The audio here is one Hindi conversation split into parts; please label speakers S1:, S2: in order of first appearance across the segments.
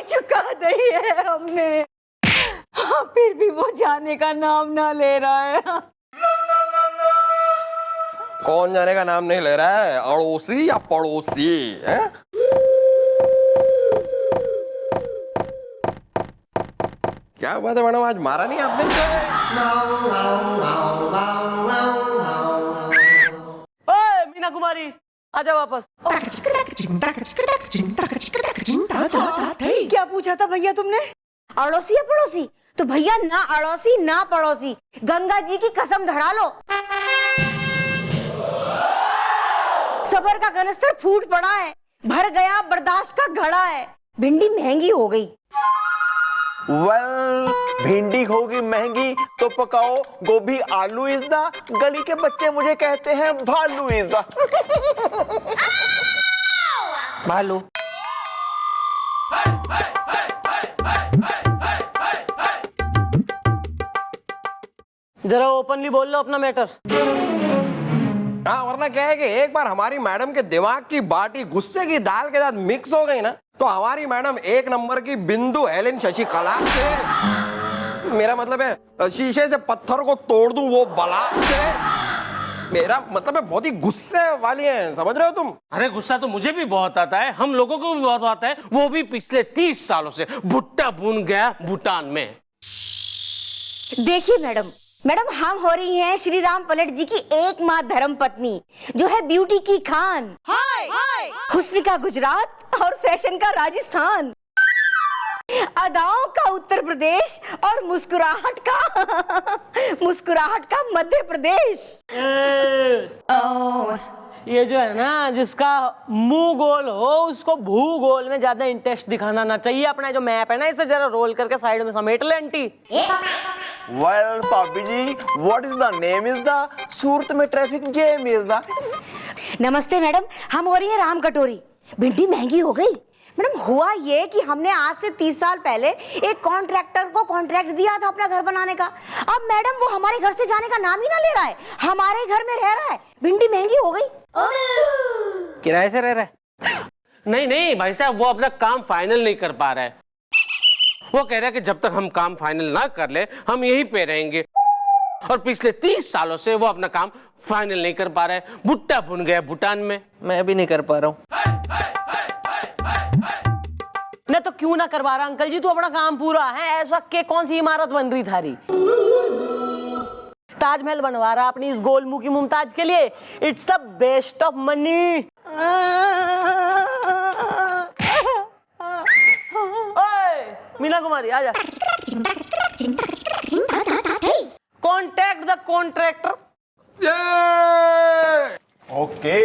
S1: चुका दी है हमने, हाँ, फिर भी वो जाने का नाम ना ले रहा है।
S2: कौन जाने का नाम नहीं ले रहा है, अड़ोसी या पड़ोसी है? क्या बात है मैडम, आज मारा नहीं आपने?
S3: ओए मीना कुमारी, आजा वापस।
S1: क्या पूछा था भैया तुमने? अड़ोसी या पड़ोसी? तो भैया ना अड़ोसी ना पड़ोसी, गंगा जी की कसम धरा लो, सबर का कनस्तर फूट पड़ा है, भर गया बर्दाश्त का घड़ा है, भिंडी महंगी हो गई।
S4: भिंडी होगी महंगी तो पकाओ गोभी आलू इज द, गली के बच्चे मुझे कहते हैं भालू इज द।
S3: भालू। जरा ओपनली बोल लो अपना मैटर।
S2: हाँ, वरना क्या है कि एक बार हमारी मैडम के दिमाग की बाटी गुस्से की दाल के साथ मिक्स हो गई ना, तो हमारी मैडम एक नंबर की बिंदु हेलेन शशिकला से, मेरा मतलब है शीशे से पत्थर को तोड़ दूं वो बला से, मेरा मतलब है बहुत ही गुस्से वाली है, समझ रहे हो तुम?
S5: अरे गुस्सा तो मुझे भी बहुत आता है, हम लोगों को भी बहुत आता है, वो भी पिछले 30 सालों से। भुट्टा भून गया भूटान में।
S1: देखिए मैडम, हम हो रही हैं श्री राम पलट जी की एकमात्र धर्म पत्नी, जो है ब्यूटी की खान, हुस्न का गुजरात और फैशन का राजस्थान, अदाओं का उत्तर प्रदेश और मुस्कुराहट का मध्य प्रदेश।
S3: ये जो है ना, जिसका मुंह गोल हो उसको भूगोल में ज्यादा इंटरेस्ट दिखाना ना चाहिए। अपना जो मैप है ना, इसे जरा रोल करके साइड में समेट ले आंटी।
S4: वेल भाभी जी, what is the name is the, Surat में ट्रैफिक जैम इज द।
S1: नमस्ते मैडम, हम हो रही है राम कटोरी। भिंडी महंगी हो गई मैडम। हुआ ये कि हमने आज से 30 साल पहले एक कॉन्ट्रैक्टर को कॉन्ट्रैक्ट दिया था अपना घर बनाने का। अब मैडम वो हमारे घर से जाने का नाम ही ना ले रहा है, हमारे घर में रह रहा है। भिंडी महंगी हो गई।
S3: किराए से रह रहा है?
S5: नहीं भाई साहब, वो अपना काम फाइनल नहीं कर पा रहा है। वो कह रहा है कि जब तक हम काम फाइनल ना कर ले हम यहीं पे रहेंगे, और पिछले 30 सालों से वो अपना काम फाइनल नहीं कर पा रहा है। भुट्टा भुन गया भूटान में।
S3: मैं भी नहीं कर पा रहा हूँ। मैं तो क्यों ना करवा रहा अंकल जी, तो अपना काम पूरा है। ऐसा के कौन सी इमारत बन रही थारी? ताजमहल बनवा रहा अपनी इस गोल मुंह की मुमताज के लिए। It's the best of money. ओए मीना कुमारी, आजा। Contact the contractor.
S4: ओके।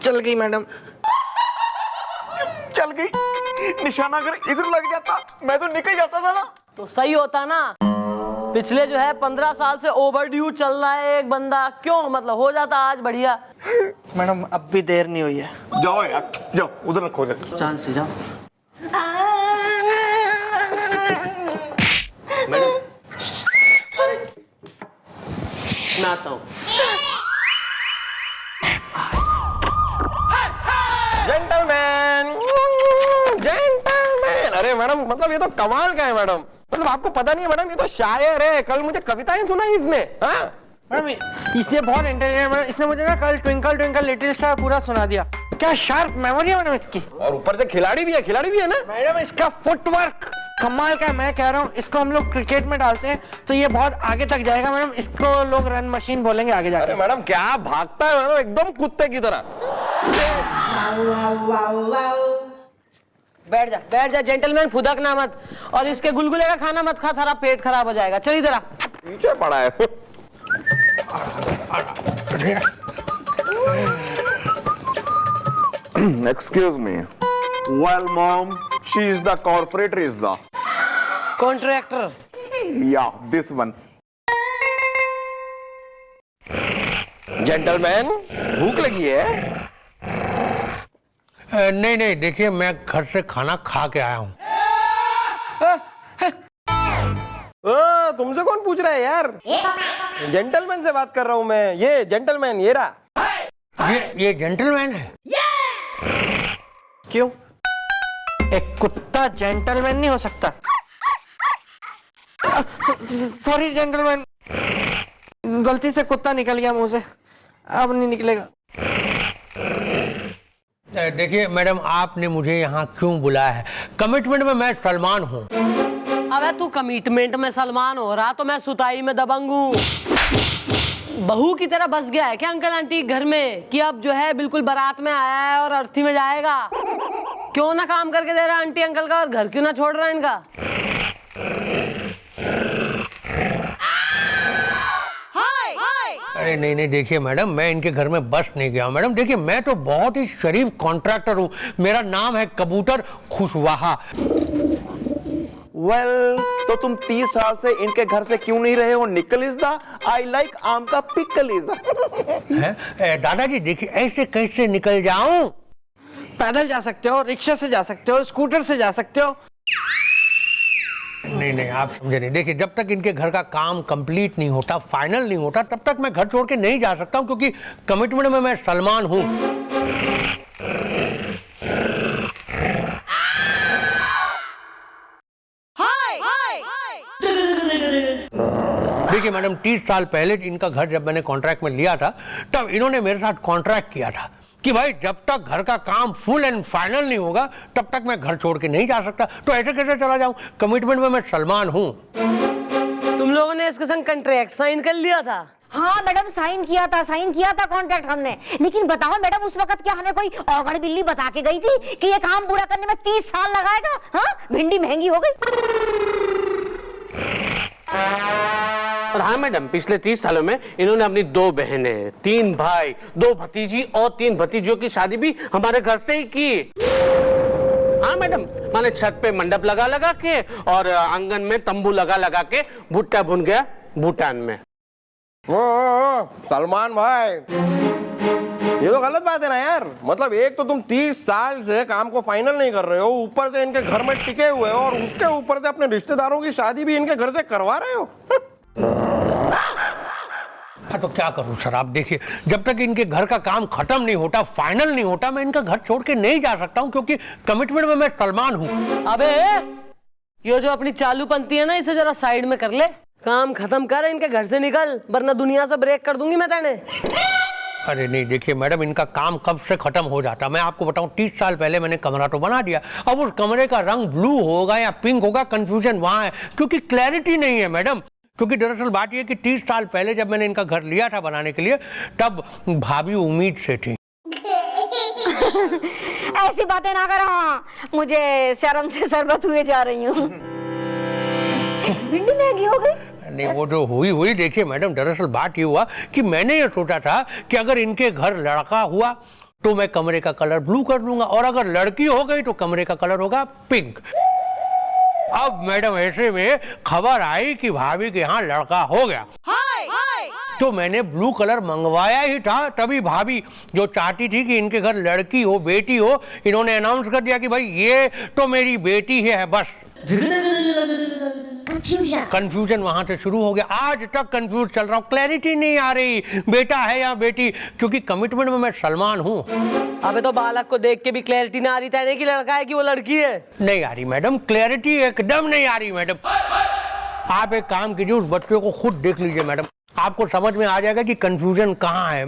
S3: चल गई मैडम।
S4: चल गई। निशाना अगर इधर लग जाता मैं तो निकल जाता था ना।
S3: तो सही होता ना। पिछले जो है 15 साल से ओवरड्यू चल रहा है एक बंदा। क्यों, मतलब हो जाता आज बढ़िया।
S6: मैडम अब भी देर नहीं हुई है।
S4: जाओ यार, जाओ उधर रखो।
S3: चांस से जाओ।
S5: मैडम मैं आता हूँ।
S2: जेंटलमैन, अरे मैडम मतलब ये तो कमाल का है मैडम। मतलब आपको पता नहीं है मैडम, ये तो शायर है। कल मुझे कविताएं सुनाई इसने। हाँ
S6: मैडम इसलिए बहुत इंटेलिजेंट मैडम, इसने मुझे ना कल ट्विंकल ट्विंकल लिटिल स्टार पूरा सुना दिया। क्या शार्प मेमोरी है मैडम इसकी।
S2: और ऊपर से खिलाड़ी भी है ना
S6: मैडम। इसका फुटवर्क कमाल का है। मैं कह रहा हूँ इसको हम लोग क्रिकेट में डालते हैं तो ये बहुत आगे तक जाएगा मैडम। इसको लोग रन मशीन बोलेंगे आगे जाके।
S2: अरे मैडम क्या भागता है मैडम, एकदम कुत्ते की तरह।
S3: बैठ जा जेंटलमैन, फुदकना मत। और इसके गुलगुले का खाना मत खा, थारा पेट खराब हो जाएगा। चल इधर आ।
S2: पीछे पड़ा है।
S4: Excuse me. Well, mom, she is the corporate is the.
S3: Contractor.
S4: Yeah, this one.
S2: Gentleman भूख लगी है?
S7: नहीं, देखिए मैं घर से खाना खा के आया हूँ।
S2: तुमसे कौन पूछ रहा है यार? जेंटलमैन से बात कर रहा हूँ मैं। ये जेंटलमैन, ये रहा।
S6: ये जेंटलमैन है?
S2: क्यों?
S6: एक कुत्ता जेंटलमैन नहीं हो सकता? सॉरी जेंटलमैन, गलती से कुत्ता निकल गया मुंह से, अब नहीं निकलेगा। देखिए मैडम, आपने मुझे यहाँ क्यों बुलाया है? कमिटमेंट में मैं सलमान हूँ।
S3: अबे तू कमिटमेंट में सलमान हो रहा तो मैं सुताई में दबंग हूँ। बहू की तरह बस गया है क्या अंकल आंटी घर में कि अब जो है बिल्कुल बारात में आया है और अर्थी में जाएगा? क्यों ना काम करके दे रहा आंटी अंकल का और घर क्यों ना छोड़ रहा है इनका?
S6: अरे नहीं देखिए मैडम, मैं इनके घर में बस नहीं गया हूँ मैडम। देखिए मैं तो बहुत ही शरीफ कॉन्ट्रैक्टर हूँ, मेरा नाम है कबूतर खुशवाहा।
S4: वेल, तो तुम 30 साल से इनके घर से क्यों नहीं रहे हो? निकल इज द आई लाइक आम का पिकल इज द।
S6: दादाजी देखिए, ऐसे कैसे निकल जाऊं? पैदल जा सकते हो, रिक्शा से जा सकते हो, स्कूटर से जा सकते हो। नहीं आप समझे नहीं। देखिए जब तक इनके घर का काम कंप्लीट नहीं होता, फाइनल नहीं होता, तब तक मैं घर छोड़ के नहीं जा सकता हूं, क्योंकि कमिटमेंट में मैं सलमान हूं। देखिए मैडम, 30 साल पहले इनका घर जब मैंने कॉन्ट्रैक्ट में लिया था, तब इन्होंने मेरे साथ कॉन्ट्रैक्ट किया था कि भाई जब तक घर का काम फुल एंड फाइनल नहीं होगा तब तक मैं घर छोड़ के नहीं जा सकता। तो ऐसे कैसे चला जाऊं? कमिटमेंट में मैं सलमान हूं।
S3: तुम लोगों ने इसके संग कॉन्ट्रैक्ट साइन कर लिया था?
S1: हाँ मैडम, साइन किया था कॉन्ट्रैक्ट हमने। लेकिन बताओ मैडम, उस वक्त क्या हमें कोई औगड़ बिल्ली बता के गई थी कि ये काम पूरा करने में 30 साल लगाएगा? हाँ, भिंडी महंगी हो गई।
S5: और हाँ मैडम, पिछले 30 सालों में इन्होंने अपनी 2 बहनें, 3 भाई, 2 भतीजी और 3 भतीजों की शादी भी हमारे घर से ही की। हाँ मैडम, मैंने छत पे मंडप लगा के और आंगन में तंबू लगा के भुट्टा भुन गया भूटान में।
S2: सलमान भाई, ये तो गलत बात है ना यार। मतलब एक तो तुम 30 साल से काम को फाइनल नहीं कर रहे हो, ऊपर से इनके घर में टिके हुए हो, और उसके ऊपर से अपने रिश्तेदारों की शादी भी इनके घर से करवा रहे हो।
S6: तो क्या करूं सर? आप देखिए, जब तक इनके घर का काम खत्म नहीं होता, फाइनल नहीं होता, मैं इनका घर छोड़ के नहीं जा सकता हूं, क्योंकि कमिटमेंट में मैं सलमान हूं।
S3: अबे ये जो अपनी चालूपंती है ना, इसे जरा साइड में कर ले। काम खत्म कर, इनके घर से निकल, वरना दुनिया से ब्रेक कर दूंगी मैं तेने।
S6: अरे नहीं देखिए मैडम, इनका काम कब से खत्म हो जाता। मैं आपको बताऊं, 30 साल पहले मैंने कमरा तो बना दिया, अब उस कमरे का रंग ब्लू होगा या पिंक होगा, कंफ्यूजन वहां है, क्योंकि क्लैरिटी नहीं है मैडम। क्योंकि दरअसल बात यह कि 30 साल पहले जब मैंने इनका घर लिया था बनाने के लिए, तब भाभी उम्मीद से थी।
S1: ऐसी बातें ना करो, मुझे शर्म से शरबत हुए जा रही हूँ। भिंडी महंगी हो गई?
S6: नहीं, वो जो हुई देखिए मैडम, दरअसल बात ये हुआ कि मैंने ये सोचा था कि अगर इनके घर लड़का हुआ तो मैं कमरे का कलर ब्लू कर दूंगा, और अगर लड़की हो गई तो कमरे का कलर होगा पिंक। अब मैडम ऐसे में खबर आई कि भाभी के यहाँ लड़का हो गया। तो मैंने ब्लू कलर मंगवाया ही था, तभी भाभी जो चाहती थी कि इनके घर लड़की हो, बेटी हो, इन्होंने अनाउंस कर दिया कि भाई ये तो मेरी बेटी है। बस कंफ्यूजन वहां से शुरू हो गया। आज तक कंफ्यूज चल रहा हूँ, क्लैरिटी नहीं आ रही बेटा है या बेटी, क्योंकि कमिटमेंट में मैं सलमान हूँ।
S3: अबे तो बालक को देख के भी क्लैरिटी ना आ रही था कि लड़का है कि वो लड़की है?
S6: नहीं आ रही मैडम, क्लैरिटी एकदम नहीं आ रही मैडम। आप एक काम कीजिए, उस बच्चे को खुद देख लीजिए मैडम, आपको समझ में आ जाएगा कि कंफ्यूजन कहाँ है।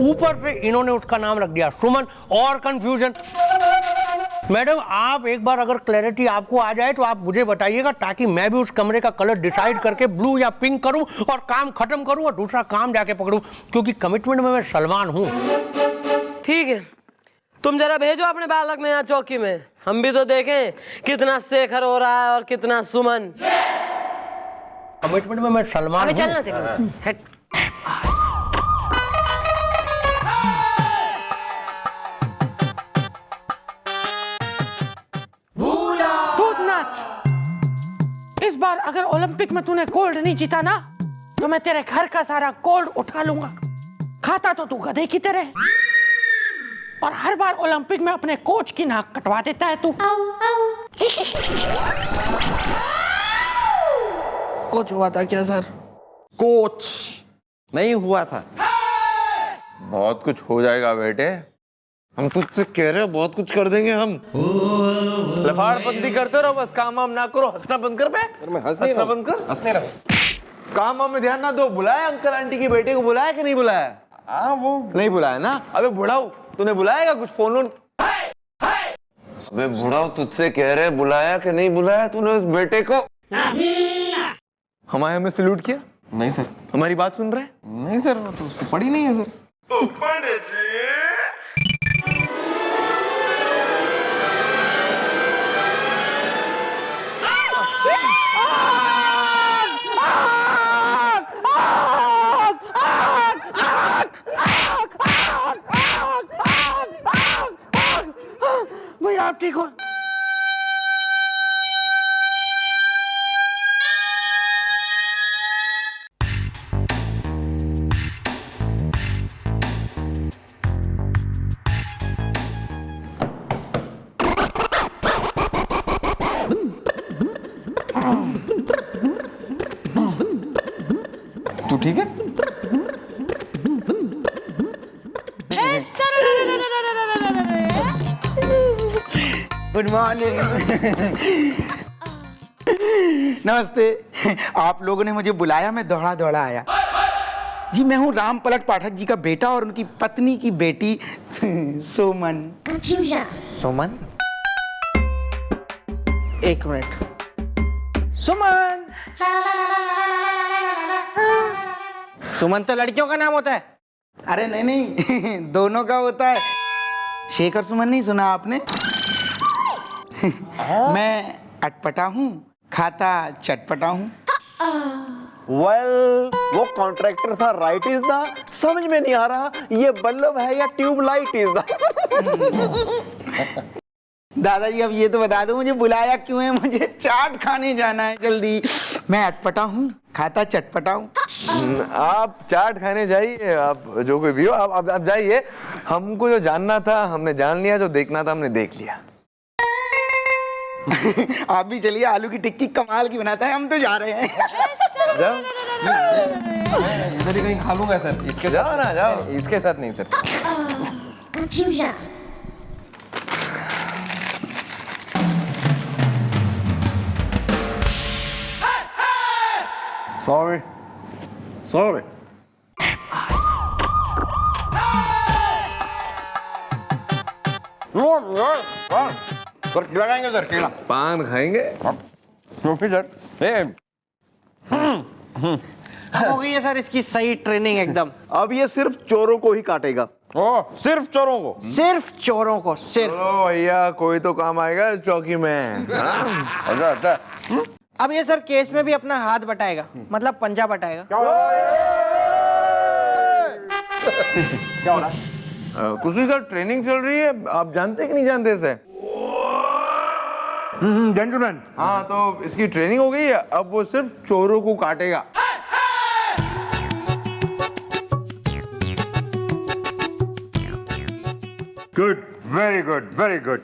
S6: ऊपर से इन्होंने उसका नाम रख दिया सुमन, और कंफ्यूजन। मैडम आप एक बार अगर क्लैरिटी आपको आ जाए तो आप मुझे बताइएगा, ताकि मैं भी उस कमरे का कलर डिसाइड करके ब्लू या पिंक करूं और काम खत्म करूं और दूसरा काम जाके पकड़ूं, क्योंकि कमिटमेंट में मैं सलमान हूं।
S3: ठीक है, तुम जरा भेजो अपने बालक में यहाँ चौकी में, हम भी तो देखें कितना शेखर हो रहा है और कितना सुमन।
S6: कमिटमेंट में मैं सलमान हूं।
S3: चलना तेरे
S6: इस बार अगर ओलंपिक में तूने गोल्ड नहीं जीता ना, तो मैं तेरे घर का सारा गोल्ड उठा लूंगा। खाता तो तू गधे की तरह, और हर बार ओलंपिक में अपने कोच की नाक कटवा देता है तू।
S3: कुछ हुआ था क्या सर?
S2: कुछ नहीं हुआ था।
S4: बहुत कुछ हो जाएगा बेटे, हम तुझसे कह रहे हो बहुत कुछ कर देंगे हम। लफाड़बंदी करते रहो बस, काम वाम ना करो। हंसना बंद कर बे।
S2: मैं हंस नहीं
S4: हंसना
S2: रहा
S4: बंद कर।
S2: हंस नहीं रहा।
S4: काम वाम में ध्यान ना दो। बुलाया अंकल आंटी की बेटे को, बुलाया कि नहीं बुलाया?
S2: हाँ वो
S4: नहीं बुलाया ना? अबे बुढ़ाऊ, तूने बुलाएगा कुछ फोन? अबे बुढ़ाऊ, तुझसे कह रहे बुलाया कि नहीं बुलाया तूने उस बेटे को? हमारे हमें सल्यूट किया?
S2: नहीं सर।
S4: हमारी बात सुन रहे?
S2: नहीं सर, तो उसको पड़ी नहीं है सर।
S3: भैया आप ठीक हो?
S2: तू ठीक है?
S7: Good morning. नमस्ते। आप लोगों ने मुझे बुलाया, मैं दौड़ा दौड़ा आया। जी मैं हूँ राम पलट पाठक जी का बेटा और उनकी पत्नी की बेटी सुमन।
S3: सुमन? एक मिनट। सुमन? सुमन तो लड़कियों का नाम होता है।
S7: अरे नहीं नहीं दोनों का होता है। शेखर सुमन नहीं सुना आपने? मैं अटपटा हूँ, खाता चटपटा हूँ।
S4: वेल, वो कॉन्ट्रैक्टर था राइट इज द, समझ में नहीं आ रहा ये बल्ब है या ट्यूबलाइट इज द।
S7: दादाजी अब ये तो बता दो मुझे बुलाया क्यों है? मुझे चाट खाने जाना है जल्दी। मैं अटपटा हूँ, खाता चटपटा हूँ।
S4: आप चाट खाने जाइए, आप जो कोई भी हो, आप जाइए। हमको जो जानना था हमने जान लिया, जो देखना था हमने देख लिया।
S7: आप भी चलिए, आलू की टिक्की कमाल की बनाता है। हम तो जा रहे हैं।
S2: इधर ही कहीं खा लूंगा सर। इसके
S4: जाओ ना, जाओ।
S2: इसके साथ नहीं सर।
S4: Sorry sorry.
S2: सर लगाएंगे सर केला।
S4: पान खाएंगे?
S2: क्योंकि सर
S3: हो गई है सर इसकी सही ट्रेनिंग एकदम।
S4: अब ये सिर्फ चोरों को ही काटेगा।
S2: ओ सिर्फ चोरों को?
S3: सिर्फ चोरों को, सिर्फ।
S4: ओ भैया, कोई तो काम आएगा चौकी में।
S2: अच्छा अच्छा।
S3: अब ये सर केस में भी अपना हाथ बटाएगा, मतलब पंजा बटाएगा।
S2: क्या हो रहा है?
S4: कुछ नहीं सर, ट्रेनिंग चल रही है। आप जानते कि नहीं जानते इसे?
S8: जेंटलमैन।
S4: हाँ, तो इसकी ट्रेनिंग हो गई है, अब वो सिर्फ चोरों को काटेगा।
S8: Good, very good, very good.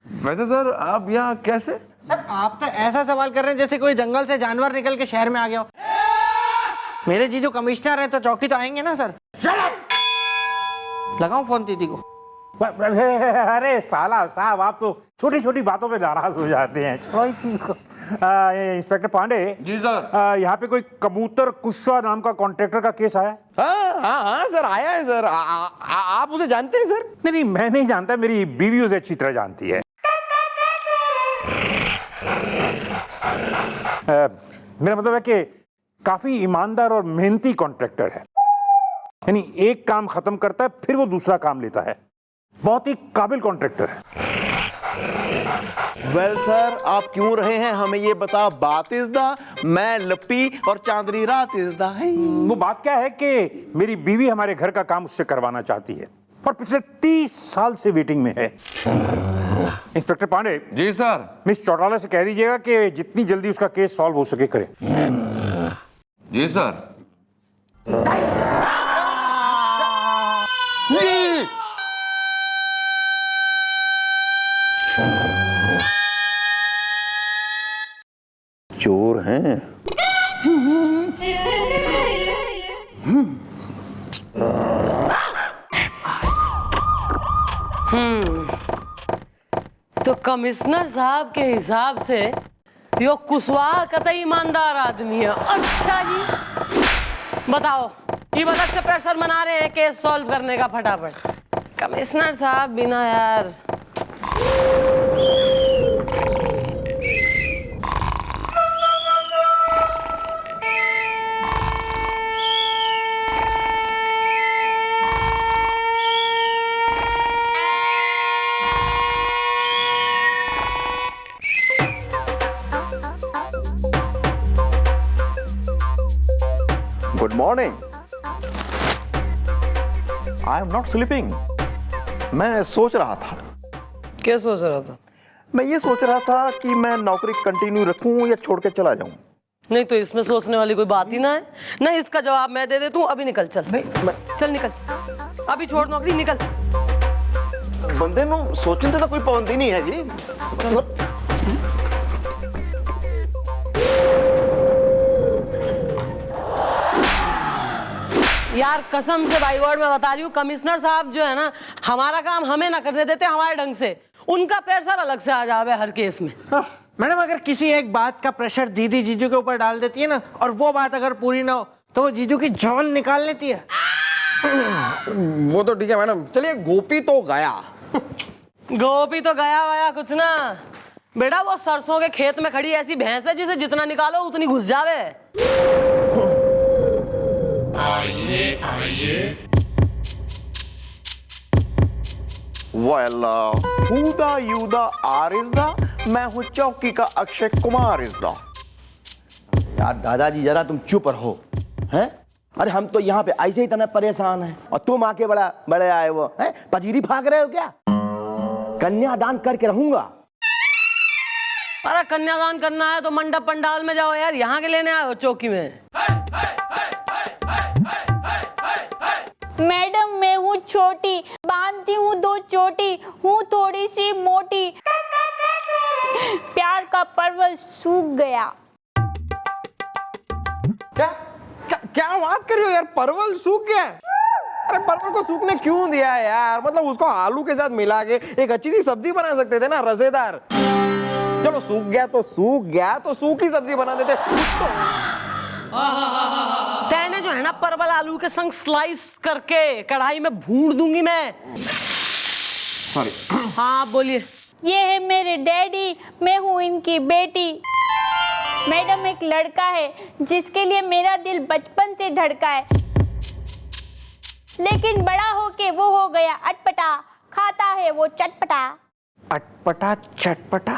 S4: वैसे सर आप यहाँ कैसे?
S3: सर आप तो ऐसा सवाल कर रहे हैं जैसे कोई जंगल से जानवर निकल के शहर में आ गया हो। मेरे जी जो कमिश्नर है तो चौकी तो आएंगे ना सर। लगाओ फोन दीदी को।
S8: अरे साला साहब, आप तो छोटी छोटी बातों पे नाराज हो जाते हैं। छोड़ो इस चीज को। Inspector Pandey
S4: ji sir.
S8: यहाँ पे कोई कबूतर कुशवा नाम का कॉन्ट्रैक्टर का केस आया?
S2: हाँ हाँ हाँ सर, आया है सर। आप उसे जानते हैं सर?
S8: नहीं नहीं, मैं नहीं जानता, मेरी बीवी उसे अच्छी तरह जानती है। मेरा मतलब है कि काफी ईमानदार और मेहनती कॉन्ट्रैक्टर है। यानी एक काम खत्म करता है फिर वो दूसरा काम लेता है। बहुत ही काबिल कॉन्ट्रैक्टर है।
S4: वेल सर, आप क्यों रहे हैं हमें ये बता। बात इज द, मैं लपी और चांदनी रात इज द।
S8: वो बात क्या है कि मेरी बीवी हमारे घर का काम उससे करवाना चाहती है और पिछले 30 साल से वेटिंग में है। Inspector Pandey
S4: ji sir.
S8: Miss Chautala से कह दीजिएगा कि जितनी जल्दी उसका केस सॉल्व हो सके करे।
S4: जी सर। चोर हैं।
S3: तो कमिश्नर साहब के हिसाब से यो कुशवाहा कतई ईमानदार आदमी है। अच्छा जी, बताओ ये बदक से प्रेशर बना रहे हैं केस सॉल्व करने का फटाफट। कमिश्नर साहब बिना यार
S4: good morning. I am not sleeping. मैं सोच रहा था।
S3: क्या सोच रहा था?
S4: मैं ये सोच रहा था कि मैं नौकरी कंटिन्यू रखूं या छोड़ के चला जाऊं।
S3: नहीं तो इसमें सोचने वाली कोई बात ही ना है। नहीं, इसका जवाब मैं दे देता हूँ। अभी निकल, चल चल निकल, अभी छोड़ नौकरी, निकल।
S4: बंदे नु सोचने तो कोई पाबंदी नहीं है जी।
S3: यार कसम से भाई वर्ड में बता रही हूँ, कमिश्नर साहब जो है ना, हमारा काम हमें ना करने देते हमारे ढंग से। उनका प्रेशर अलग से आ जावे हर केस में।
S9: मैडम अगर किसी एक बात का प्रेशर दीदी जीजू के ऊपर डाल देती है ना, और वो बात अगर पूरी ना हो तो वो जीजू की जान निकाल लेती है।
S2: वो तो ठीक है मैडम, चलिए गोपी तो गया।
S3: गोपी तो गया वया कुछ ना बेटा, वो सरसों के खेत में खड़ी ऐसी भैंस है जिसे जितना निकालो उतनी घुस जावे।
S4: Well, who the, you the, are is the, मैं हूँ चौकी का अक्षय कुमार is the।
S7: यार दादाजी जरा तुम चुप रहो, हैं? अरे हम तो यहाँ पे ऐसे ही इतना परेशान हैं और तुम आके बड़े आए वो हैं? पजीरी भाग रहे हो क्या? कन्यादान करके रहूंगा।
S3: अरे कन्यादान करना है तो मंडप पंडाल में जाओ यार, यहाँ के लेने आए हो चौकी में।
S10: मैडम मैं हूँ छोटी, बांधती हूँ 2 चोटी, हूँ थोड़ी सी मोटी, प्यार का परवल सूख गया।
S2: क्या बात कर रही हो यार, परवल सूख गया? अरे परवल को सूखने क्यों दिया है यार? मतलब उसको आलू के साथ मिला के एक अच्छी सी सब्जी बना सकते थे ना, रसेदार। चलो सूख गया तो सूख गया, तो सूखी सब्जी बना देते।
S3: तेने जो है ना परवल आलू के संग स्लाइस करके कढ़ाई में भून दूंगी मैं।
S2: सॉरी।
S3: हाँ बोलिए।
S10: ये है मेरे डैडी, मैं हूँ इनकी बेटी। मैडम एक लड़का है जिसके लिए मेरा दिल बचपन से धड़का है, लेकिन बड़ा होके वो हो गया अटपटा, खाता है वो चटपटा।
S9: अटपटा चटपटा।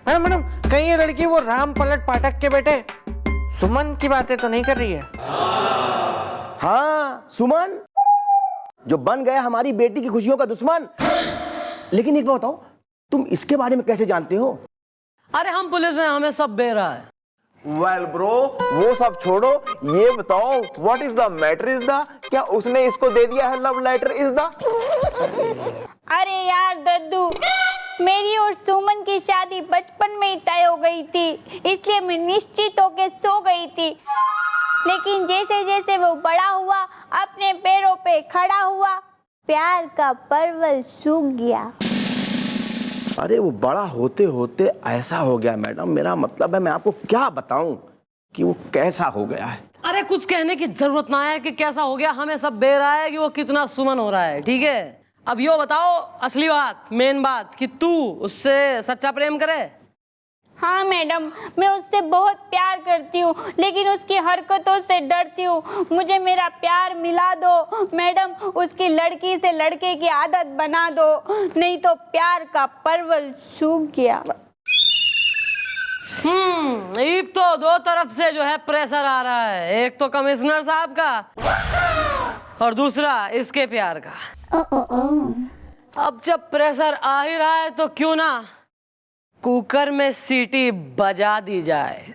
S9: अरे मैडम कहीं ये लड़की वो राम पलट पाठक के बेटे सुमन की बातें तो नहीं कर रही है?
S7: हाँ सुमन, जो बन गया हमारी बेटी की खुशियों का दुश्मन। लेकिन एक बात बताओ, तुम इसके बारे में कैसे जानते हो?
S3: अरे हम पुलिस हैं, हमें सब बेरा है।
S4: Well bro, वो सब छोड़ो, ये बताओ what is the matter is the, क्या उसने इसको दे दिया है लव लेटर is the?
S10: अरे यार दद्दू, मेरी और सुमन की शादी बचपन में ही तय हो गई थी, इसलिए मैं निश्चित होके सो गई थी। लेकिन जैसे जैसे वो बड़ा हुआ, अपने पैरों पे खड़ा हुआ, प्यार का परवल सूख गया।
S7: अरे वो बड़ा होते होते ऐसा हो गया मैडम, मेरा मतलब है मैं आपको क्या बताऊं कि वो कैसा हो गया है।
S3: अरे कुछ कहने की जरूरत ना है कि कैसा हो गया, हमें सब बेरा है कि वो कितना सुमन हो रहा है। ठीक है, अब यो बताओ असली बात, मेन बात, कि तू उससे सच्चा प्रेम करे?
S10: हाँ मैडम, मैं उससे बहुत प्यार करती हूँ, लेकिन उसकी हरकतों से डरती हूँ। मुझे मेरा प्यार मिला दो मैडम, उसकी लड़की से लड़के की आदत बना दो, नहीं तो प्यार का परवल सूख गया।
S3: अब तो 2 तरफ से जो है प्रेशर आ रहा है, एक तो कमिश्नर साहब का और दूसरा इसके प्यार का। अब जब प्रेशर आ ही रहा है तो क्यों ना कुकर में सीटी बजा दी जाए।